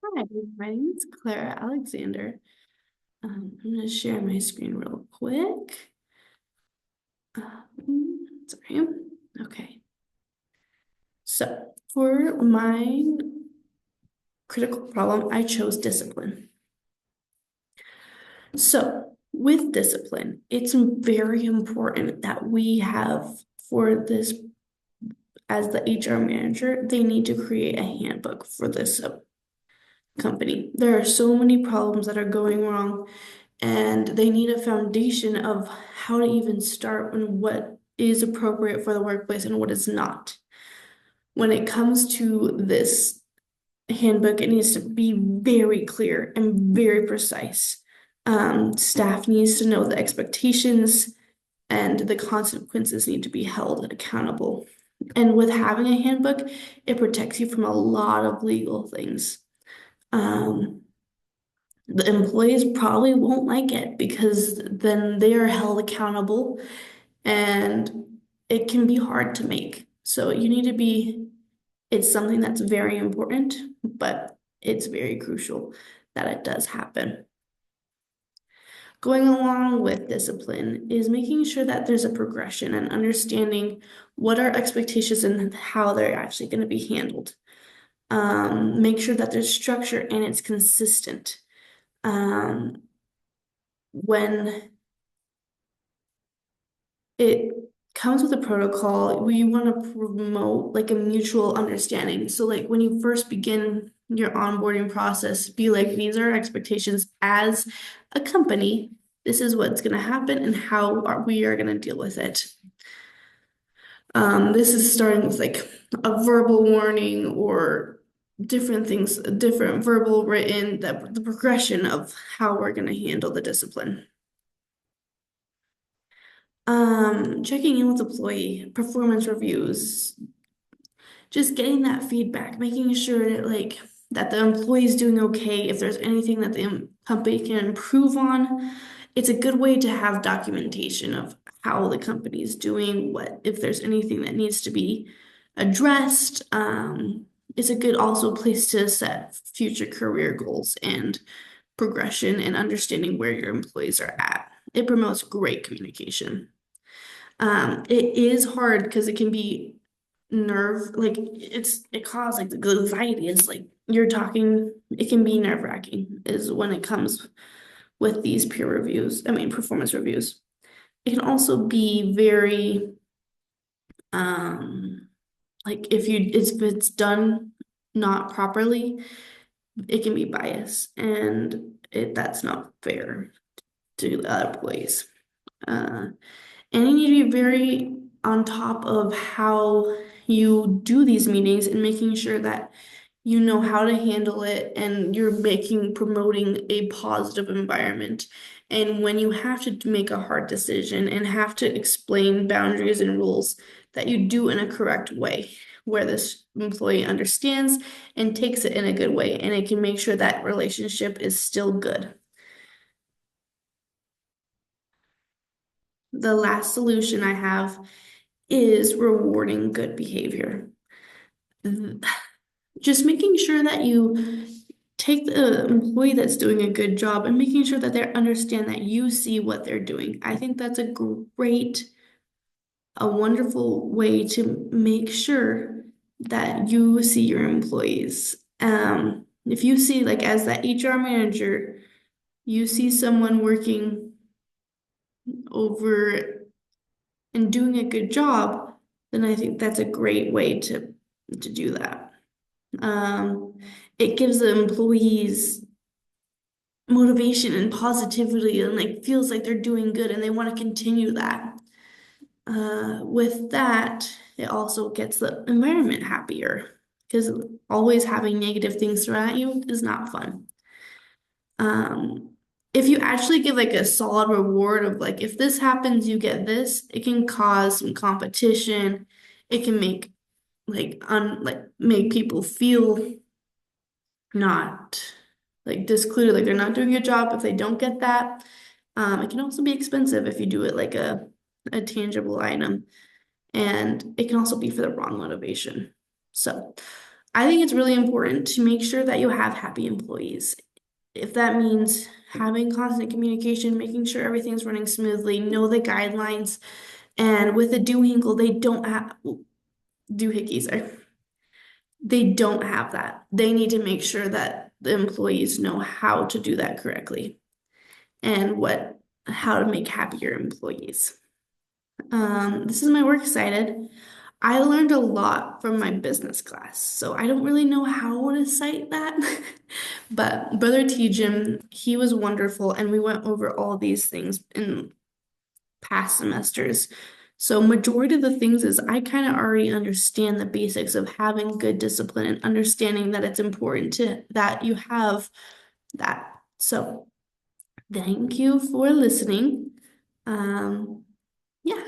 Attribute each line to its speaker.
Speaker 1: Hi, my name is Clara Alexander. I'm going to share my screen real quick. Sorry. Okay. So for my critical problem, I chose discipline. So with discipline, it's very important that we have for this as the HR manager, they need to create a handbook for this company. There are so many problems that are going wrong and they need a foundation of how to even start and what is appropriate for the workplace and what is not. When it comes to this handbook, it needs to be very clear and very precise. Staff needs to know the expectations and the consequences need to be held accountable. And with having a handbook, it protects you from a lot of legal things. Um, the employees probably won't like it because then they are held accountable and it can be hard to make. So you need to be, it's something that's very important, but it's very crucial that it does happen. Going along with discipline is making sure that there's a progression and understanding what are expectations and how they're actually going to be handled. Make sure that there's structure and it's consistent. Um, when it comes with a protocol, we want to promote like a mutual understanding. So like when you first begin your onboarding process, be like, these are our expectations as a company. This is what's going to happen and we are going to deal with it. This is starting with like a verbal warning or different things, different verbal, written, the progression of how we're going to handle the discipline. Checking in with employee performance reviews, just getting that feedback, making sure that like that the employee is doing okay. If there's anything that the company can improve on, it's a good way to have documentation of how the company is doing, what if there's anything that needs to be addressed. It's a good also place to set future career goals and progression and understanding where your employees are at. It promotes great communication. It is hard because it can be like it causes like the anxiety. It's like you're talking, it can be nerve-wracking is when it comes with these peer reviews, I mean performance reviews. It can also be very um like if it's done not properly, it can be biased and that's not fair to the other employees. Uh, And you need to be very on top of how you do these meetings and making sure that you know how to handle it and you're promoting a positive environment. And when you have to make a hard decision and have to explain boundaries and rules, that you do in a correct way, where this employee understands and takes it in a good way, and it can make sure that relationship is still good. The last solution I have is rewarding good behavior. Just making sure that you take the employee that's doing a good job and making sure that they understand that you see what they're doing. I think that's a wonderful way to make sure that you see your employees. If you see, like, as that HR manager, you see someone working over and doing a good job, then I think that's a great way to do that. Um, it gives the employees motivation and positivity and like feels like they're doing good and they want to continue that. With that, it also gets the environment happier because always having negative things thrown at you is not fun. Um, if you actually give like a solid reward of like, if this happens, you get this, it can cause some competition. It can make like make people feel not like discluded, like they're not doing a job if they don't get that. It can also be expensive if you do it like a tangible item, and it can also be for the wrong motivation. So, I think it's really important to make sure that you have happy employees. If that means having constant communication, making sure everything's running smoothly, know the guidelines, and with a Doohinkle, they don't have Doohickeys. They don't have that. They need to make sure that the employees know how to do that correctly and how to make happier employees. This is my works cited. I learned a lot from my business class, so I don't really know how to cite that. But Brother T. Jim, he was wonderful, and we went over all these things in past semesters. So majority of the things is I kind of already understand the basics of having good discipline and understanding that it's important to that you have that. So thank you for listening. Um, yeah.